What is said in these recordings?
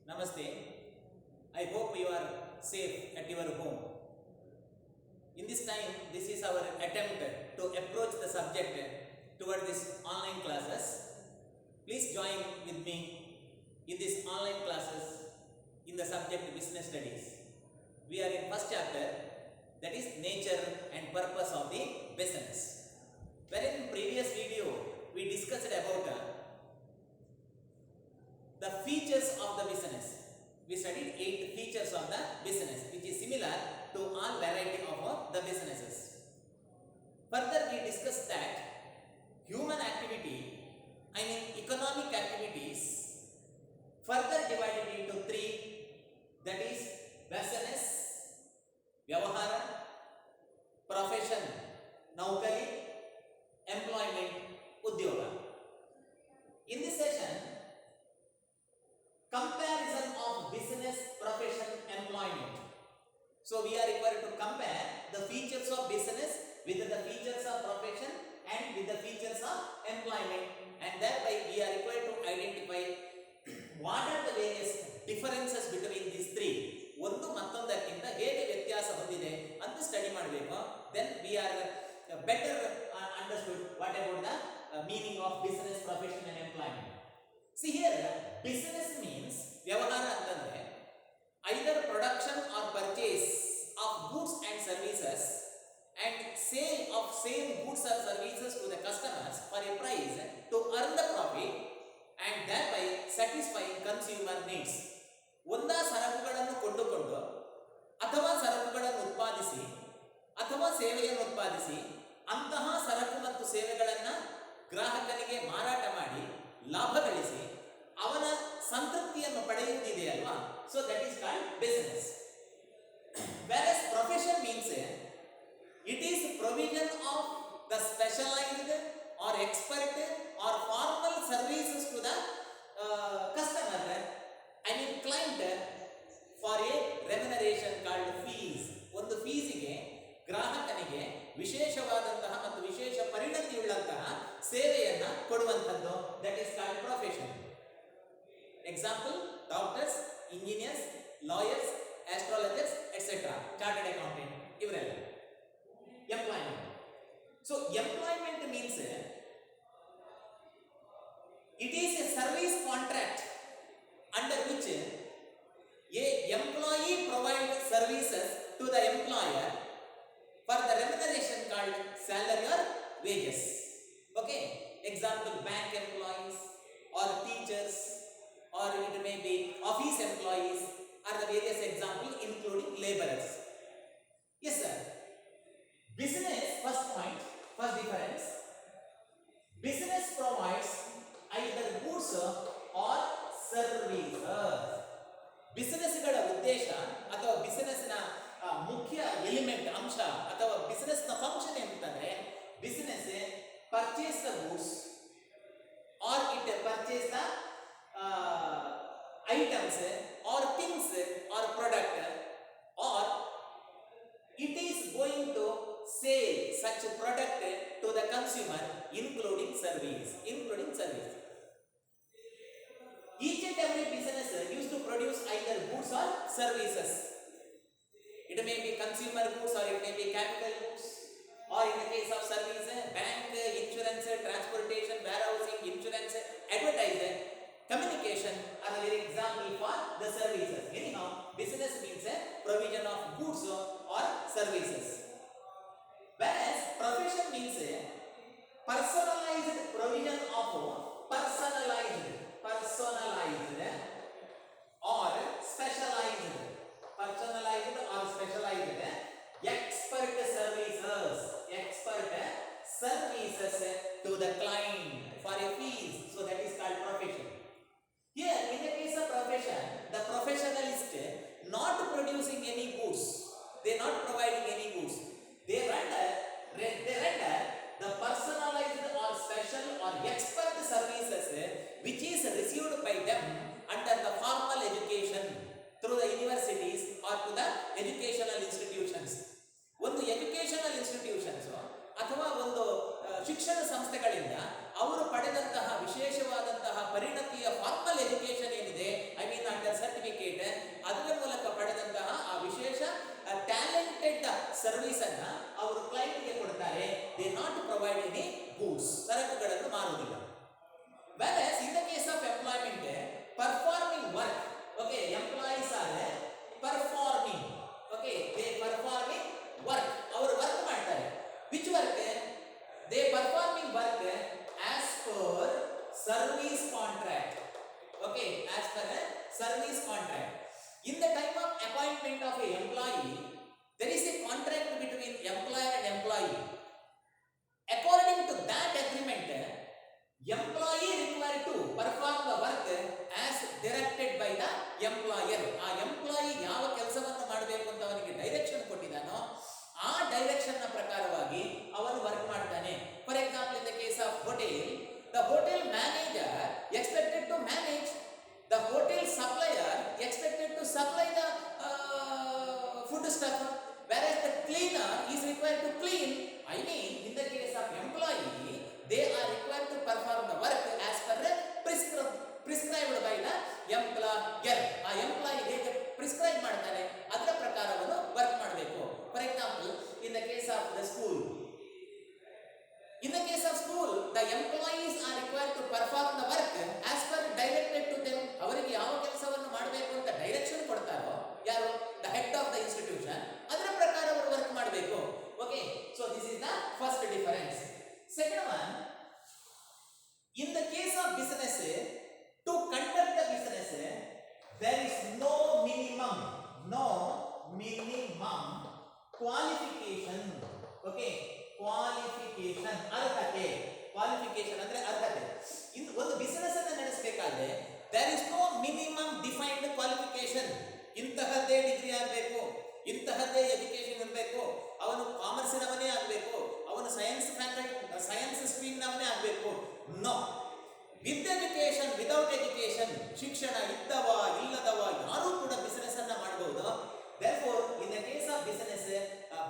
Namaste. I hope you are safe at your home. In this time, this is our attempt to approach the subject toward this online classes. Please join with me in this online classes in the subject business studies. We are in first chapter, that is nature and purpose of the business. Wherein in previous video we discussed about the features of the business. We studied 8 features of the business, which is similar to all variety of the businesses. Further, we discussed that human activity, economic activities, further divided into 3, that is business, vyavahara, profession, naukari, employment, udyoga. In this session, comparison of business, profession, employment. So we are required to compare the features of business with the features of profession and with the features of employment, and thereby we are required to identify what are the various differences between these 3. ಒಂದು ಮತ್ತೊಂದಕ್ಕಿಂತ ಹೇಗೆ ವ್ಯತ್ಯಾಸ ಹೊಂದಿದೆ ಅಂತ study ಮಾಡಬೇಕು. Then we are better understood what about the meaning of business, profession and employment. See here, business means vyavahara antandre either production or purchase of goods and services and sale of same goods or services to the customers for a price to earn the profit and thereby satisfying consumer needs. ಒಂದಾ ಸರಕುಗಳನ್ನು ಕೊಂಡುಕೊಂಡು ಅಥವಾ ಸರಕುಗಳನ್ನು ಉತ್ಪಾದಿಸಿ ಅಥವಾ ಸೇವೆಯನ್ನು ಉತ್ಪಾದಿಸಿ ಅಂತಹ ಸರಕು ಮತ್ತು ಸೇವೆಗಳನ್ನು ಗ್ರಾಹಕನಿಗೆ ಮಾರಾಟ ಮಾಡಿ ಲಾಭ ಗಳಿಸಿ ಅವನ ಸಂತೃಪ್ತಿಯನ್ನು ಪಡೆಯುವುದಿದೆ ಅಲ್ವಾ. So that is called business. whereas profession means it is provision of the specialized or expert or formal services to the customer, client, for a remuneration called fees. ಒಂದು ಫೀಸಿಗೆ ಗ್ರಾಹಕನಿಗೆ ವಿಶೇಷವಾದಂತಹ ಮತ್ತು ವಿಶೇಷ ಪರಿಣತಿಯುಳ್ಳಂತಹ ಸೇವೆಯನ್ನು ಕೊಡುವಂಥದ್ದು, that is called profession. Example, doctors, engineers, lawyers, astrologers etcetera, chartered accountant, ಇವರೆಲ್ಲ. Employment. So employment means it is a service contract under which a employee provides services to the employer for the remuneration called salary or wages. Okay, example, bank employees or teachers, or it may be office employees are the various examples, including laborers. Yes sir. Business, first point, first difference, business provides either goods or service. ಬಿಸಿನೆಸ್ಗಳ ಉದ್ದೇಶ ಅಥವಾ ಬಿಸಿನೆಸ್ನ ಮುಖ್ಯ element, ಅಂಶ ಅಥವಾ ಬಿಸಿನೆಸ್ನ function ಏನಂತಂದ್ರೆ, business purchase the goods or it purchase the items or things or product or it is going to sale such product to the consumer, including service. Each and every business used to produce either goods or services. It may be consumer goods or it may be capital goods, or in the case of service, bank, insurance, transportation, warehousing, insurance, advertising, communication are the very example for the services. Anyhow, business means a provision of goods or services. Whereas profession means a personalized provision of personalized or specialized, expert services to the client for a fees. So that is called profession. Here in the case of profession, the professionalist not producing any goods, they not providing any goods, they render the personalized or special or expert services which is received by them under the formal education through the universities or to the educational institutions. ಒಂದು educational institutions ಅಥವಾ ಒಂದು ಶಿಕ್ಷಣ ಸಂಸ್ಥೆಗಳಿಂದ ಅವರು ಪಡೆದಂತಹ ವಿಶೇಷವಾದಂತಹ ಪರಿಣತಿಯ formal education ಏನಿದೆ, under certificate Okay, as per a service contract. In the time of appointment of a employee, there is a contract between employer and employee. According to that agreement, employee required to perform the work as directed by the employer. ಆ employee ಯಾವ ಕೆಲಸವನ್ನು ಮಾಡಬೇಕು ಅಂತ ಅವನಿಗೆ direction ಕೊಟ್ಟಿದ್ದಾನೋ ಆ direction ನ ಪ್ರಕಾರವಾಗಿ ಅವನು ವರ್ಕ್ ಮಾಡ್ತಾನೆ. For example, in the case of hotel, the hotel manager expected to manage, the hotel supplier expected to supply the food stuff, whereas the cleaner is required to clean. I mean, in the case of employee, they are required to perform the work as per prescribed by the employer. ಆ employee ಹೇಗೆ prescribe ಮಾಡ್ತಾರೆ ಅದರ ಪ್ರಕಾರವನ್ನು work ಮಾಡಬೇಕು. For example, in the case of the school, in the case of school, the employees are required to perform the work as per directed to them. ಅವರಿಗೆ ಯಾವ ಕೆಲಸವನ್ನು ಮಾಡಬೇಕು ಅಂತ ಡೈರೆಕ್ಷನ್ ಕೊಡ್ತಾರೋ ಯಾರು, the head of the institution, ಅದರ ಪ್ರಕಾರ ಅವರು ವರ್ಕ್ ಮಾಡಬೇಕು. Okay, so this is the first difference. Second one, in the case of business, to conduct the business, there is no minimum qualification. Okay, qualification, ಅರ್ಹತೆ. Qualification ಅಂದ್ರೆ ಅರ್ಹತೆ. ಇದು ಒಂದು business ಅನ್ನು ನಡೆಸಬೇಕಾದ್ರೆ there is no minimum defined qualification. ಇಂತಹದ್ದೇ degree ಆಗಬೇಕು, ಇಂತಹದ್ದೇ ಎಜುಕೇಶನ್ ಇರಬೇಕು, ಅವನು ಕಾಮರ್ಸಿನವನೇ ಆಗಬೇಕು, ಅವನು ಸೈನ್ಸ್ ಸ್ಟ್ರೀಮ್ನವನೇ ಆಗಬೇಕು. No, with education, without education, ಶಿಕ್ಷಣ ಇದ್ದವ ಇಲ್ಲದವ ಯಾರೂ ಕೂಡ ಬಿಸಿನೆಸ್ ಅನ್ನ ಮಾಡಬಹುದು. Therefore, in the case of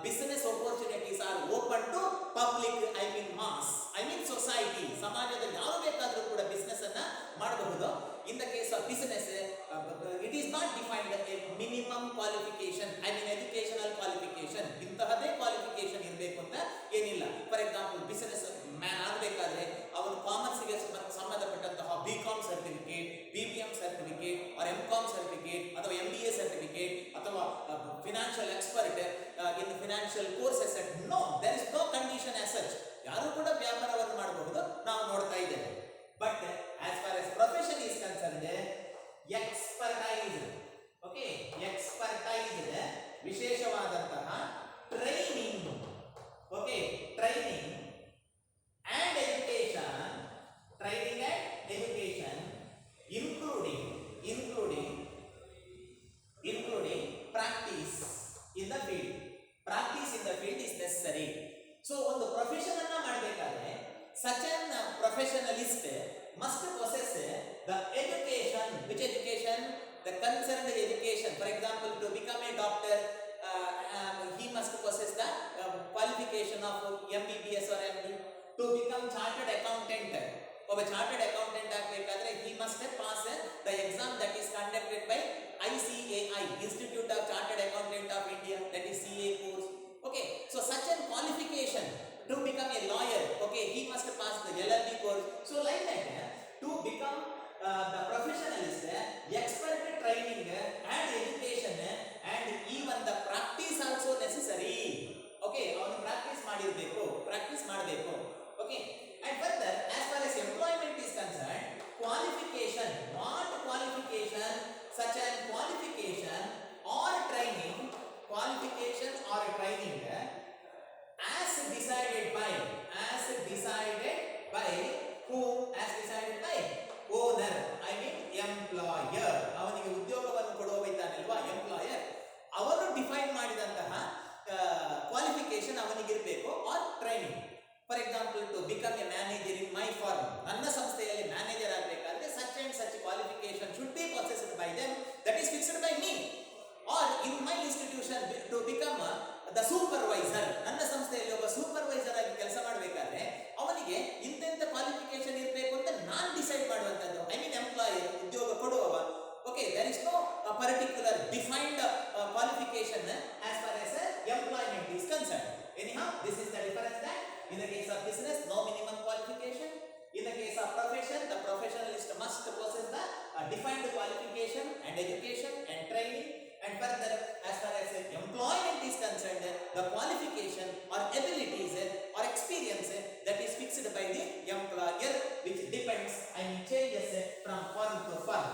business opportunities are open to public, I mean mass, I mean society. ಸಮಾಜದಲ್ಲಿ ಯಾರು ಬೇಕಾದರೂ ಕೂಡ ಬಿಸಿನೆಸ್ ಅನ್ನ ಮಾಡಬಹುದು. In the case of business, it is not defined a minimum qualification, I mean educational qualification. ಇಂತಹದೇ qualification ಇರಬೇಕು ಅಂತ ಏನಿಲ್ಲ. ಫಾರ್ ಎಕ್ಸಾಂಪಲ್, ಬಿಸಿನೆಸ್ ಮ್ಯಾನ್ ಆಗಬೇಕಾದ್ರೆ ಅವನು ಕಾಮರ್ಸ್ಗೆ ಸಂಬಂಧಪಟ್ಟಂತಹ BCom certificate, BBM certificate, or MCom certificate ಅಥವಾ MBA ಸರ್ಟಿಫಿಕೇಟ್ ಅಥವಾ financial expert in financial courses. No, there is no condition as such. ಯಾರು ಕೂಡ ವ್ಯಾಪಾರವನ್ನು ಮಾಡಬಹುದು, ನಾವು ನೋಡ್ತಾ ಇದ್ದೇವೆ. But as far as profession is concerned, expertise, okay, expertise, ವಿಶೇಷವಾದಂತಹ training, okay, training and education, including practice in the field. Practice in the field is necessary. So ಒಂದು profession ಅನ್ನ ಮಾಡಬೇಕಾದ್ರೆ such an professionalist must possess the education. Which education? The concerned education. For example, to become a doctor, he must possess the qualification of MBBS or MD. To become chartered accountant, ಒಬ್ಬ chartered accountant ಆಗಬೇಕಾದ್ರೆ he must pass the exam that is conducted by ICAI, Institute of Chartered Accountant of India, that is CA course. Okay, so such a qualification. To become a lawyer, okay, he must pass the LLB course. So like that, to become the professionalist, expert training and education and even the practice also necessary. Okay, ಅವನು practice ಮಾಡಬೇಕು. Okay, and further, as far as employment is concerned, qualification, what qualification? Such as qualification or training as decided by whom? As decided by owner, I mean employer. ಅವನಿಗೆ ಉದ್ಯೋಗವನ್ನು ಕೊಡುವವನಿದ್ದಾನಲ್ವಾ employer, ಅವನು define ಮಾಡಿದಂತಹ qualification ಅವನಿಗಿರಬೇಕು. Or training. For example, to become a manager in my firm, ನನ್ನ ಸಂಸ್ಥೆಯಲ್ಲಿ manager ಆಗಬೇಕಾದ್ರೆ such and such qualification should be possessed by them, that is fixed by me. Or in my institution, to become the supervisor, ನನ್ನ ಸಂಸ್ಥೆಯಲ್ಲಿ ಒಬ್ಬ supervisor ಆಗಿ ಕೆಲಸ ಮಾಡಬೇಕಾದ್ರೆ ಅವನಿಗೆ ಇಂತೆಂತ ಕ್ವಾಲಿಫಿಕೇಶನ್ ಇರಬೇಕು ಅಂತ ನಾನು ಡಿಸೈಡ್ ಮಾಡುವಂತದ್ದು. ಐ ಮೀನ್ ಎಂಪ್ಲಾಯರ್, ಉದ್ಯೋಗ ಕೊಡುವವ. Okay, there is no particular defined qualification as far as employment is concerned. Anyhow, this is the difference that in the case of business, no minimum qualification. In the case of profession, the professionalist must possess the defined qualification and education and training. And further, as far as employment is concerned, the qualification or abilities or experience that is fixed by the employer, which depends and changes from firm to firm.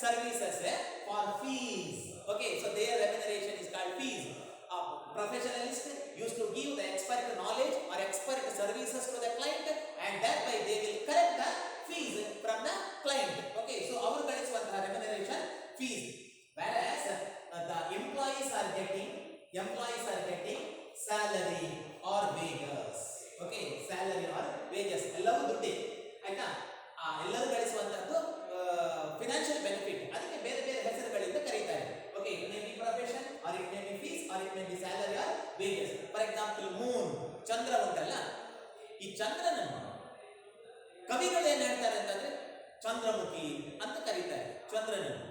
services for fees. Okay, so their remuneration is called fees. A professionalist used to give the expert knowledge or expert services to the client, and thereby they will collect the fees from the client. Okay, so our guys want the remuneration fees, whereas the employees are getting salary or wages. Okay, salary or wages ಎಲ್ಲವೂ ದುಡ್ಡೇ ಆಯ್ತಾ. ಎಲ್ಲರೂ ಗಳಿಸುವಂತದ್ದು financial benefit, ಅದಕ್ಕೆ ಬೇರೆ ಬೇರೆ ಹೆಸರುಗಳಿಂದ ಕರೀತಾರೆ. Okay, it may be profession or it may be fees or it may be salary or wages. For example moon, ಚಂದ್ರ ಉಂಟಲ್ಲ, ಈ ಚಂದ್ರನನ್ನು ಕವಿಗಳು ಏನ್ ಹೇಳ್ತಾರೆ ಅಂತಂದ್ರೆ ಚಂದ್ರಮುಖಿ ಅಂತ ಕರೀತಾರೆ ಚಂದ್ರನನ್ನು.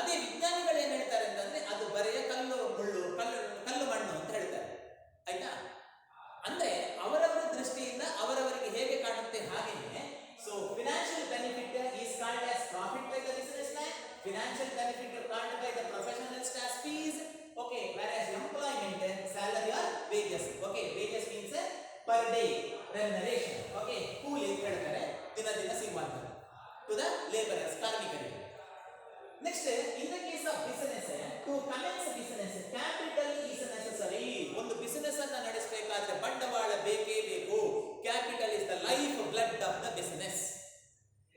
ಅದೇ ವಿಜ್ಞಾನಿಗಳು ಏನ್ ಹೇಳ್ತಾರೆ ಅಂತಂದ್ರೆ ಅದು ಬರೆಯ ಕಲ್ಲು ಮುಳ್ಳು, ಕಲ್ಲು ಮಣ್ಣು ಅಂತ ಹೇಳ್ತಾರೆ. ಆಯ್ತಾ, ಅಂದ್ರೆ ಅವರವರ ದೃಷ್ಟಿಯಿಂದ ಅವರವರಿಗೆ ಹೇಗೆ ಕಾಣುತ್ತೆ ಹಾಗೇನೆ. So financial benefit is called as profit by the business man, financial benefit called by the professionalist as fees. Okay, whereas employment salary or wages. Okay, wages means per day remuneration. Okay, ಕೂಲಿ ಅಂತ ಹೇಳ್ತಾರೆ, ದಿನ ದಿನ ಸಿಗುವಂತದ್ದು to the laborers, ಕಾರ್ಮಿಕರಿಗೆ. Next, in the case of business, to commence business, capital is necessary. ಒಂದು business ಅನ್ನು ನಡೆಸಬೇಕಾದ್ರೆ ಬಂಡವಾಳ ಬೇಕೇ ಬೇಕು. Capital is the life blood of the business.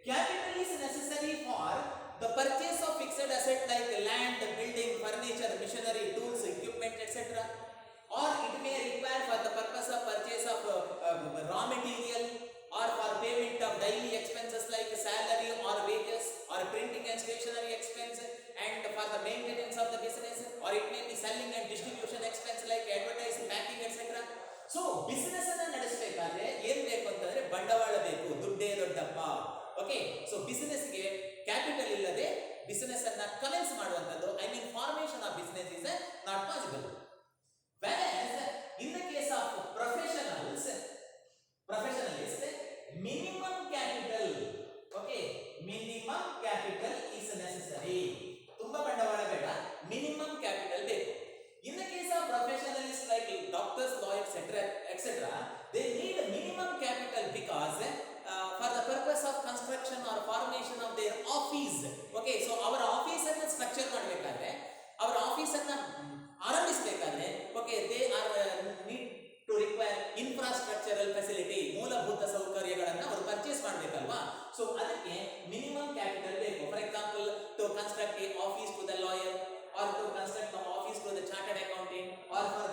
Capital is necessary for the purchase of fixed asset like land, building, furniture, machinery, tools, equipment, etc. Or it may require for the purpose of purchase of raw material, or for payment of daily expenses like salary or wages, or printing and stationery expense, and for the maintenance of the business, or it may be selling and distribution expense like advertising, packing, etc. So business ಅನ್ನು ನಡೆಸಬೇಕಾದ್ರೆ ಏನ್ ಬೇಕು ಅಂತಂದ್ರೆ ಬಂಡವಾಳ ಬೇಕು, ದುಡ್ಡೇ ದೊಡ್ಡಪ್ಪ. Okay, so ಬಿಸಿನೆಸ್ಗೆ capital ಇಲ್ಲದೆ business ಅನ್ನ ಕಮೆನ್ಸ್ ಮಾಡುವಂತದ್ದು, I mean formation of business is not possible. Whereas in the case of professionalists, minimum capital, okay, minimum capital is necessary. ತುಂಬಾ ಬಂಡವಾಳ ಬೇಡ, minimum capital ಬೇಕು. In the case of professionalists like doctors, lawyers, etc., they need minimum capital because for the purpose of construction or formation of their office. Okay, so ಅವರ office ಅನ್ನು structure ಮಾಡಬೇಕಾದ್ರೆ, ಅವರ office ಅನ್ನು ಆರಂಭಿಸಬೇಕಾದ್ರೆ, okay, they are need to require infrastructural facility, ಮೂಲಭೂತ ಸೌಕರ್ಯಗಳನ್ನು ಅವರು purchase ಮಾಡಬೇಕಲ್ವಾ. So ಅದಕ್ಕೆ ಮಿನಿಮಮ್ ಕ್ಯಾಪಿಟಲ್ ಬೇಕು. For example, to construct a office to the lawyer, or to construct the office to the chartered accountant, or for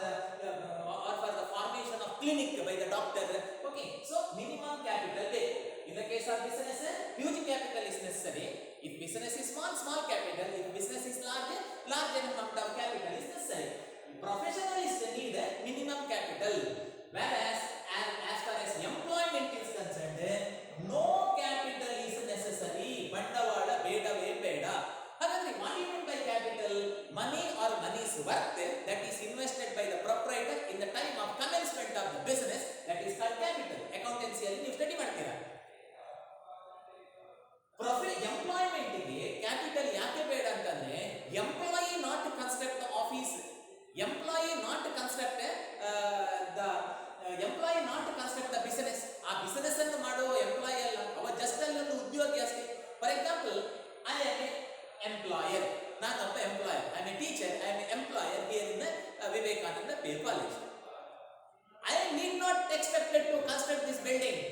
the formation of clinic by the doctor. Okay, so minimum capital ಬೇಕು. In the case of business, huge capital is necessary. If business is small, small capital. If business is large, large amount of capital is necessary. Professionals need minimum capital, whereas as far as employment is concerned, no capital is necessary. ಬಂಡವಾಳ ಬೇಡವೇ ಬೇಡ. ಹಾಗಾದ್ರೆ what do you mean by capital? Money or money's worth that is invested by the proprietor in the time of commencement of the business, that is called capital. Accountancy ಅಲ್ಲಿ ನೀವು study ಮಾಡ್ತೀರಾ. Employment ಗೆ capital ಯಾಕೆ ಬೇಡ ಅಂತಂದ್ರೆ, employee not construct the office, employee not construct the business. ಆ business ಅನ್ನು ಮಾಡುವ ಎಂಪ್ಲಾಯಿ ಅಲ್ಲ, ಅವ ಜಸ್ಟ್ ಅಲ್ಲಿ ಒಂದು ಉದ್ಯೋಗಿ ಅಷ್ಟೇ. For example, I am a employer, ನಾನೊಬ್ಬ employer, I am a teacher, I am a employer here in Vivekananda ಪೇರ್ college. I need not expected to construct this building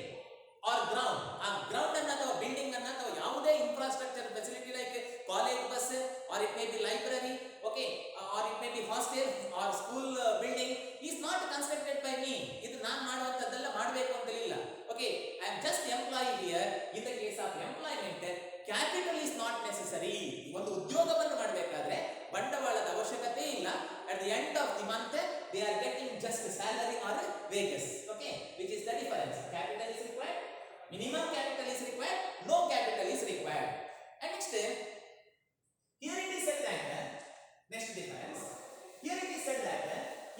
or ground. ಆ ಗ್ರೌಂಡ್ ಅನ್ನ ಅಥವಾ ಬಿಲ್ಡಿಂಗ್ ಅನ್ನ ಅಥವಾ ಯಾವುದೇ infrastructure facility like college bus, or it may be library, okay, or it may be hostel or school building is not constructed by me. ಇದು ನಾನು ಮಾಡುವಂತದ್ದೆಲ್ಲ ಮಾಡಬೇಕು ಅಂತ ಇಲ್ಲ. Okay, I am just employee here. In the case of employment, capital is not necessary. ಒಂದು ಉದ್ಯೋಗವನ್ನು ಮಾಡಬೇಕಾದ್ರೆ ಬಂಡವಾಳದ ಅವಶ್ಯಕತೆ ಇಲ್ಲ. At the end of the month they are getting just salary or wages. Okay, which is the difference. Capital is required, minimum capital is required, no capital is required. And next, here it is said that, next difference, here it is said that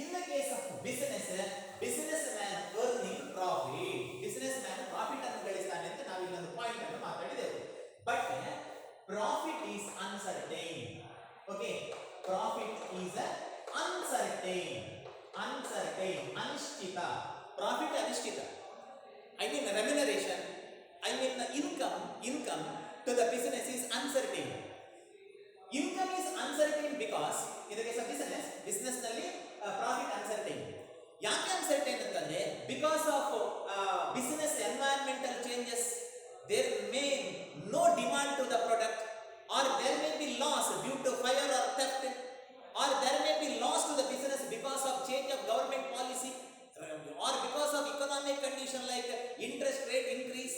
in the case of businessman earning profit, businessman profit ಅನ್ನು ಗಳಿಸ್ತಾನೆ ಅಂತ ನಾವು ಇಲ್ಲೊಂದು point ಅನ್ನು ಮಾತಾಡಿದೆವು. But profit is uncertain. Okay, profit is uncertain, ಅನಿಶ್ಚಿತ. Profit ಅನಿಶ್ಚಿತ. I mean remuneration, I mean income to the business is uncertain. Income is uncertain because in the case of business ನಲ್ಲಿ profit uncertain. ಯಾಕೆ uncertain ಅಂತಂದ್ರೆ because of business environmental changes, there may no demand to the product, or there may be loss due to fire or theft, or there may be loss to the business because of change of government policy, or because of economic condition like interest rate increase.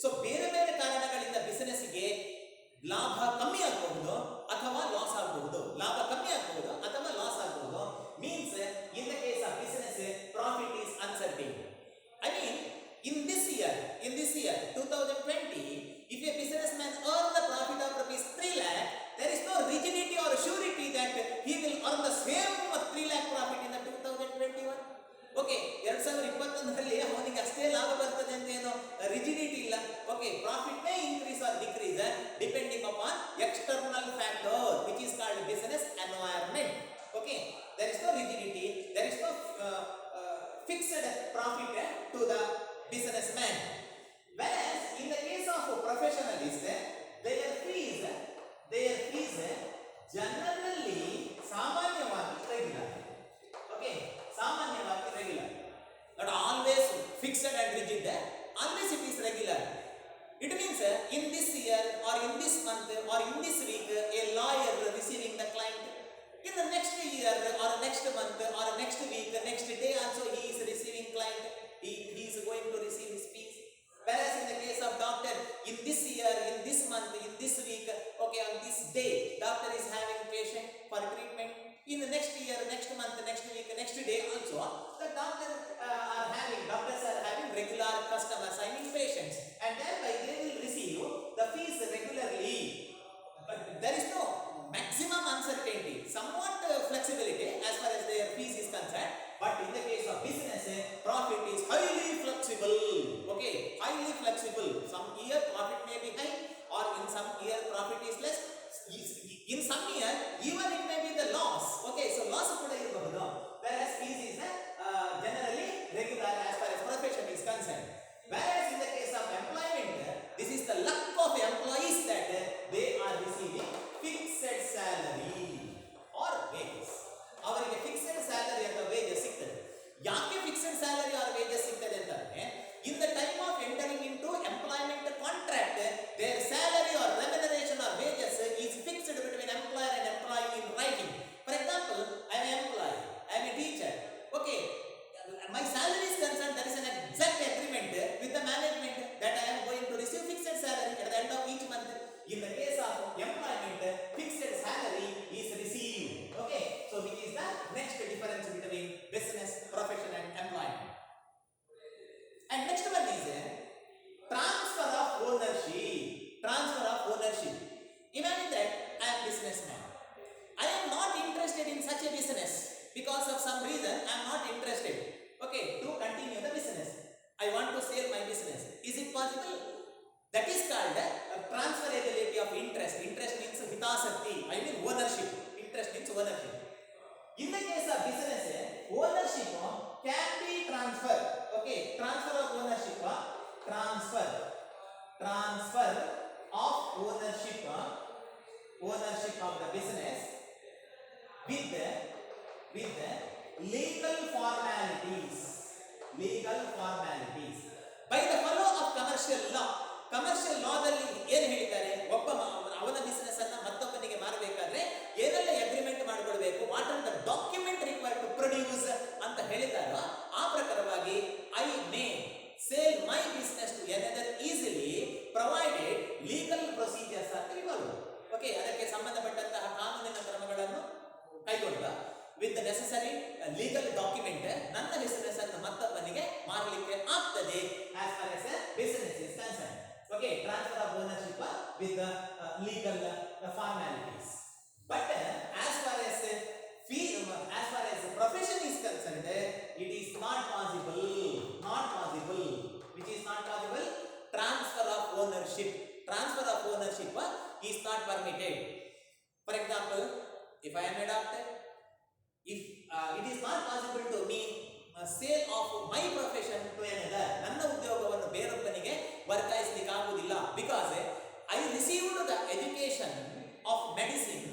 So ಬೇರೆ ಬೇರೆ ಕಾರಣಗಳಿಂದ business ಗೆ ಲಾಭ ಕಮ್ಮಿ ಆಗಬಹುದು ಅಥವಾ loss ಆಗಬಹುದು, ಲಾಭ ಕಮ್ಮಿ ಆಗಬಹುದು ಅಥವಾ ಲಾಸ್ ಆಗಬಹುದು. Means in the case of business, profit is uncertain. I mean, in this year 2020, if a businessman earn the profit of rupees 3 lakh, there is no rigidity or surety that he will earn the same 3 lakh profit in the 2021. Okay, 2021ರಲ್ಲಿ ಅವನಿಗೆ ಅಷ್ಟೇ ಲಾಭ ಬರ್ತದೆ ಅಂತ ಏನೋ rigidity ಇಲ್ಲ. Okay, profit May increase R decrease depending upon external factor which is called business environment. Okay, there is no rigidity, there is no fixed profit to the businessman. Whereas in the case of professionalists, their fees generally ಸಾಮಾನ್ಯವಾಗಿ regular. Okay, ಸಾಮಾನ್ಯವಾಗಿ regular, not always fixed and rigid, always it is regular. It means in this year or in this month or in this week a lawyer receiving the client, in the next year or next month or next week, next day also he is receiving client, he is going to receive his fees. Whereas in the case of doctor, in this year, in this month, in this week, okay, on this day doctor is having patient for treatment. In the next year, next month, next week, next day also, the doctors are having regular customers, I mean patients, and thereby they will receive the fees regularly. But there is no maximum uncertainty, somewhat flexibility as far as their fees is concerned. But in the case of business, profit is highly flexible. Okay, highly flexible. Some year profit may be high, or in some year profit is less. In some year even it may be the loss. Okay, so loss kuda irಬಹುದು. Whereas fees is generally regular as far as profession is concerned. Whereas in the case of employment, this is the luck of employees that they are receiving fixed salary or wages. ಅವರಿಗೆ fixed salary ಅಥವಾ wages ಸಿಗ್ತದೆ. ಯಾಕೆ fixed salary or wages ಸಿಗ್ತದೆ ಅಂತಂದ್ರೆ, in the time of entering into employment contract, their salary or remuneration or wages is fixed between employer and employee in writing. For example, I am an employee, I am a teacher. Okay, my salary is concerned, there is an exact agreement with the management that I am going to receive fixed salary at the end of each month. In the case of employment, fixed salary is received. Okay, so which is the next difference between business, profession and employment. And next one is transfer of ownership. Transfer of ownership. Imagine that I am businessman. I am not interested in such a business because of some reason. I am not interested. Okay, to continue the business, I want to sell my business. Is it possible? That is called transferability of interest. Interest means hitasakti. I mean ownership. Interest means ownership. In the case of business, ownership can be transferred. Okay, transfer of ownership. Transfer of ownership of the business with legal formalities. By the follow of commercial law. Commercial ಲಾದಲ್ಲಿ ಏನು ಹೇಳಿದ್ದಾರೆ, ಅವನ business ಅನ್ನ ಮತ್ತೊಬ್ಬನಿಗೆ ಮಾರಬೇಕಾದ್ರೆ ಏನೆಲ್ಲ agreement ಮಾಡಿಕೊಳ್ಬೇಕು, what are the document required to produce ಅಂತ ಹೇಳಿದಾರೋ ಆ ಪ್ರಕಾರವಾಗಿ I may sale my business to another easily provided legal procedures are involved. Okay, ಅದಕ್ಕೆ ಸಂಬಂಧಪಟ್ಟಂತಹ ಕಾನೂನಿನ ಕ್ರಮಗಳನ್ನು ಕೈಗೊಂಡ ವಿತ್ ನೆಸೆಸರಿ ಲೀಗಲ್ ಡಾಕ್ಯುಮೆಂಟ್ ನನ್ನ ಬಿಸಿನೆಸ್ ಅನ್ನು ಮತ್ತೊಬ್ಬನಿಗೆ ಮಾರಲಿಕ್ಕೆ ಆಗ್ತದೆ as far as business is concern. Okay, transfer of ownership with the legal formalities. But as far as profession is concerned, it is not possible. Which is not possible? Transfer of ownership is not permitted. For example, if I am a doctor, if it is not possible to me sale of my profession to another, ನನ್ನ ಉದ್ಯೋಗವನ್ನು ಬೇರೊಬ್ಬನಿಗೆ ವರ್ಗಾಯಿಸಲಿಕ್ಕೆ ಆಗುವುದಿಲ್ಲ. Because I received the education of medicine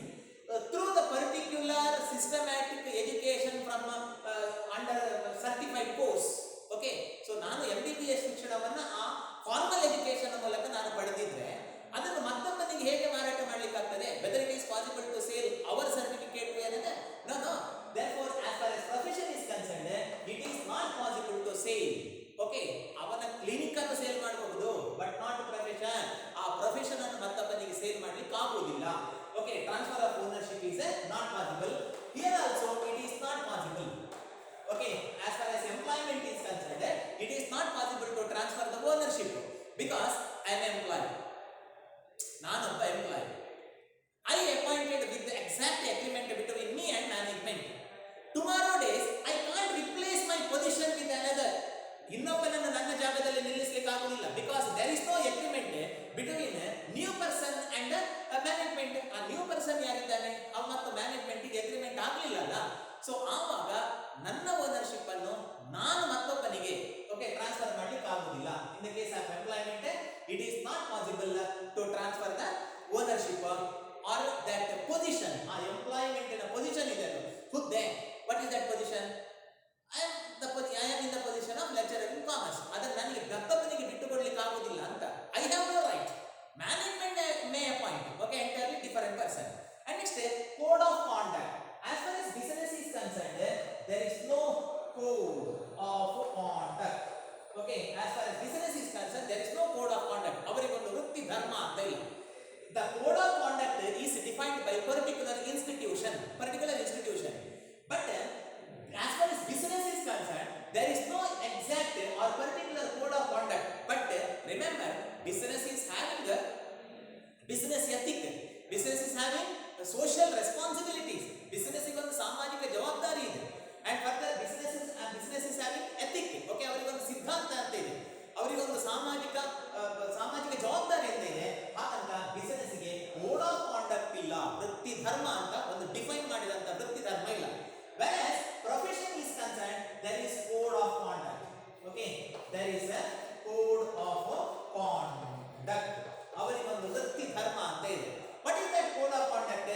through the particular systematic education from under certified course. Okay, so ನಾನು MBBS ಶಿಕ್ಷಣವನ್ನ ಆ formal education ಮೂಲಕ ನಾನು ಪಡೆದಿದ್ರೆ ಅದನ್ನು ಮತ್ತೊಬ್ಬನಿಗೆ ಹೇಗೆ ಮಾರಾಟ ಮಾಡಲಿಕ್ಕೆ ಆಗ್ತದೆ? Whether it is possible to sale our certificate to another? No, no. Therefore, as far as profession is concerned, it is not possible to sell. Okay, ಅವನ ಕ್ಲಿನಿಕ್ ಅನ್ನು ಸೇಲ್ ಮಾಡಬಹುದು, ಬಟ್ ನಾಟ್ ಪ್ರೊಫೆಷನ್. ಆ profession ಅನ್ನು ಮತ್ತೊಬ್ಬನಿಗೆ sale ಮಾಡಲಿಕ್ಕೆ ಆಗುವುದಿಲ್ಲ. Okay, transfer of ownership is not possible. Here also it is not possible. Okay, as far as employment is concerned, it is not possible to transfer the ownership because I am employed. ನಾನೊಬ್ಬ employee. I appointed with the exact agreement between me and management. Tomorrow days I can't replace my position with another. ಇನ್ನೊಬ್ಬನನ್ನು ನನ್ನ ಜಾಗದಲ್ಲಿ ನಿಲ್ಲಿಸಲಿಕ್ಕೆ ಆಗುವುದಿಲ್ಲ, because there is no agreement between new person and management. ಆ new person ಯಾರಿದ್ದಾನೆ ಅವ ಮತ್ತು management ಗೆ agreement ಆಗಲಿಲ್ಲ ಅಲ್ಲ. So ಆವಾಗ ನನ್ನ ಓನರ್ಶಿಪ್ ಅನ್ನು ನಾನು ಮತ್ತೊಬ್ಬನಿಗೆ ಟ್ರಾನ್ಸ್ಫರ್ ಮಾಡಲಿಕ್ಕೆ ಆಗುವುದಿಲ್ಲ. In the case of employment it is not possible to transfer the ownership or that position. ಆ ಎಂಪ್ಲಾಯ್ಮೆಂಟ್ ನ ಪೊಸಿಷನ್ ಇದೆ, ಹುದ್ದೆ. What is that position? I am in the position of lecturer in commerce. ಅದನ್ನು ನನಗೆ ಮತ್ತೊಬ್ಬನಿಗೆ ಬಿಟ್ಟುಕೊಡ್ಲಿಕ್ಕೆ ಆಗುವುದಿಲ್ಲ ಅಂತ. I have no right. Management may appoint, entirely different person. And next, code of conduct. As far as business is concerned, there is no code of conduct. As far as business is concerned, there is no code of conduct. ಅವರಿಗೊಂದು ವೃತ್ತಿ ಧರ್ಮ ಅಂತ ಇಲ್ಲ. The code of conduct is defined by particular institution. But as far as business is concerned, there is no exact or particular code of conduct. But remember, business is having a business ethic. Business is having social responsibilities. Business is ಒಂದು ಸಾಮಾಜಿಕ ಜವಾಬ್ದಾರಿ ಇದೆ. And further, business is having ethic. ಅವರಿಗೊಂದು ಸಿದ್ಧಾಂತ ಅಂತ ಇದೆ, ಅವರಿಗೊಂದು ಸಾಮಾಜಿಕ ಜವಾಬ್ದಾರಿ ಅಂತ ಇದೆ. ಹಾಗಂತ ಬಿಸಿನೆಸ್ ಗೆ ಕೋಡ್ ಆಫ್ ಕಾಂಡಕ್ಟ್ ಇಲ್ಲ, ವೃತ್ತಿ ಧರ್ಮ ಅಂತ ಒಂದು ಡಿಫೈನ್ ಮಾಡಿದಂತ ವೃತ್ತಿ ಧರ್ಮ ಇಲ್ಲ. Whereas profession is concerned, there is code of conduct. There is a code of conduct. ಅವರಿಗೊಂದು ವೃತ್ತಿ ಧರ್ಮ ಅಂತ ಇದೆ. What is that code of conduct?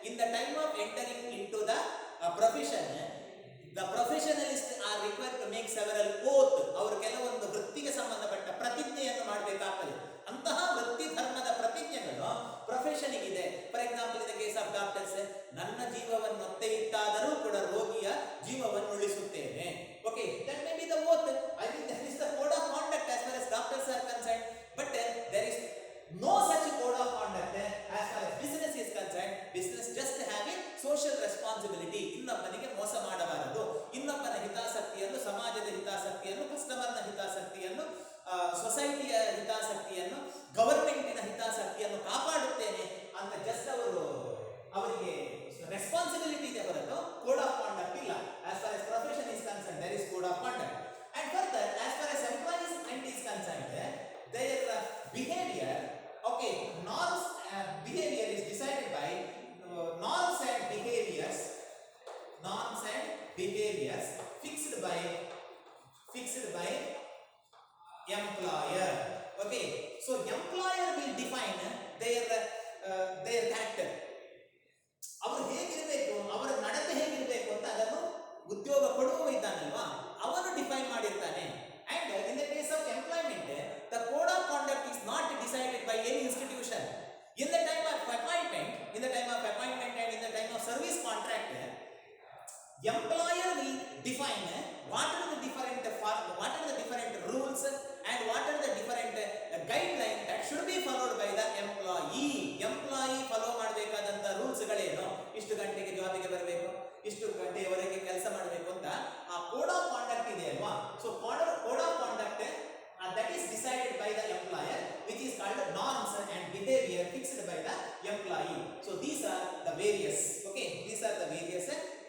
In the time of entering into the profession, the professionalists are required to make several oath. ಅವರು ಕೆಲವೊಂದು ವೃತ್ತಿಗೆ ಸಂಬಂಧಪಟ್ಟ ಪ್ರತಿಜ್ಞೆಯನ್ನು ಮಾಡಬೇಕಾಗ್ತದೆ. ಅಂತಹ ವೃತ್ತಿ ಧರ್ಮದ ಪ್ರತಿಜ್ಞೆಗಳು ಪ್ರೊಫೆಷನ್ ಇದೆ. For example, in the case of doctors, ನನ್ನ ಜೀವವನ್ನು ಒತ್ತೆ ಇಟ್ಟಾದರೂ ಕೂಡ ರೋಗಿಯ ಜೀವವನ್ನು ಉಳಿಸುತ್ತೇನೆ. That may be the oath. I think that is the code of conduct as far as doctors are concerned. But there is no such code of conduct as far as business is concerned. Business just having social responsibility. ಇನ್ನೊಬ್ಬನಿಗೆ ಮೋಸ ಮಾಡಬಾರದು, ಇನ್ನೊಬ್ಬನ ಹಿತಾಸಕ್ತಿಯನ್ನು, ಸಮಾಜದ ಹಿತಾಸಕ್ತಿಯನ್ನು, ಕಸ್ಟಮರ್ನ ಹಿತಾಸಕ್ತಿಯನ್ನು, ಸೊಸೈಟಿಯ ಹಿತಾಸಕ್ತಿಯನ್ನು, ಗವರ್ಮೆಂಟಿನ ಹಿತಾಸಕ್ತಿಯನ್ನು ಕಾಪಾಡುತ್ತೇನೆ ಅಂತ ಜಸ್ಟ್ ಅವರಿಗೆ ರೆಸ್ಪಾನ್ಸಿಬಿಲಿಟಿ ಇದೆ ಹೊರತು ಕೋಡ್ ಆಫ್ ಕಾಂಡಕ್ಟ್ ಇಲ್ಲ. As far as profession is concerned, there is code of conduct. And further, as far as employment is concerned, their behavior, norms and behavior is decided by norms and behaviors fixed by employer. So employer will define their character. ಅವರು ಹೇಗಿರಬೇಕು, ಅವರ ನಡತೆ ಹೇಗಿರಬೇಕು ಅಂತ ಅದನ್ನು ಉದ್ಯೋಗ ಕೊಡುವ ಇದ್ದಾನಲ್ವಾ, ಅವನು ಡಿಫೈನ್ ಮಾಡಿರ್ತಾನೆ. And in the case of employment, the code of conduct is not decided by any institution. In the time of appointment and in the time of service contract, employer will define what are the different rules and what are the different guidelines that should be followed by the employee. Follow ಮಾಡಬೇಕಾದಂತ rules ಗಳೇನು, ಇಷ್ಟು ಗಂಟೆಗೆ ಜಾಬಿಗೆ ಬರಬೇಕು, ಇಷ್ಟು ಗಂಟೆಯವರೆಗೆ ಕೆಲಸ ಮಾಡಬೇಕು ಅಂತ ಆ ಕೋಡ್ ಆಫ್ ಕಾಂಡಕ್ಟ್ ಇದೆ ಅಲ್ವಾ. So code of conduct that is decided by the employer, which is called norms and behavior fixed by the employee. So these are the various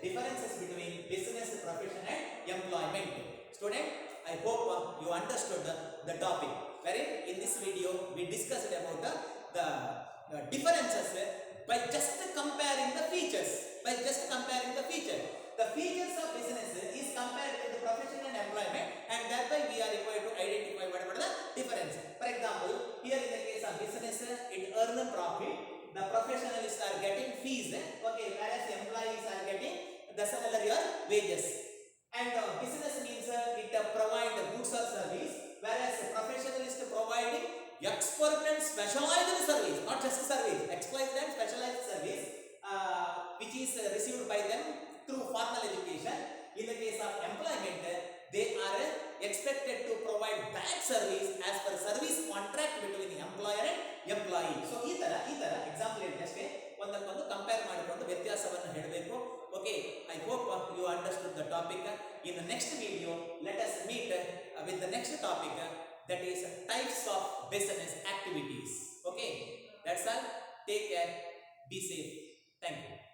differences between business, profession and employment. Student, I hope you understood the topic. Wherein in this video we discussed about the differences by just comparing the features. the features of business is compared with the profession and employment, and thereby we are required to identify what are the difference. For example, here in the case of business, it earn profit, the professionals are getting fees, okay, whereas employees are getting the salary or wages. And business means it provide goods or service, whereas professionalist providing expert and specialized service, not just service, expert and specialized service, which is received by them through formal education. In the case of employment, they are expected to provide back service as per service contract between the employer and employee. So ಈ ತರ example ಹೇಳಿದಷ್ಟೇ ಒಂದಕ್ಕೊಂದು compare ಮಾಡಿಕೊಂಡು ವ್ಯತ್ಯಾಸವನ್ನು ಹೇಳಬೇಕು. Okay, I hope you understood the topic. In the next video, let us meet with the next topic, that is types of business activities. Okay, that's all. Take care. Be safe. Thank you.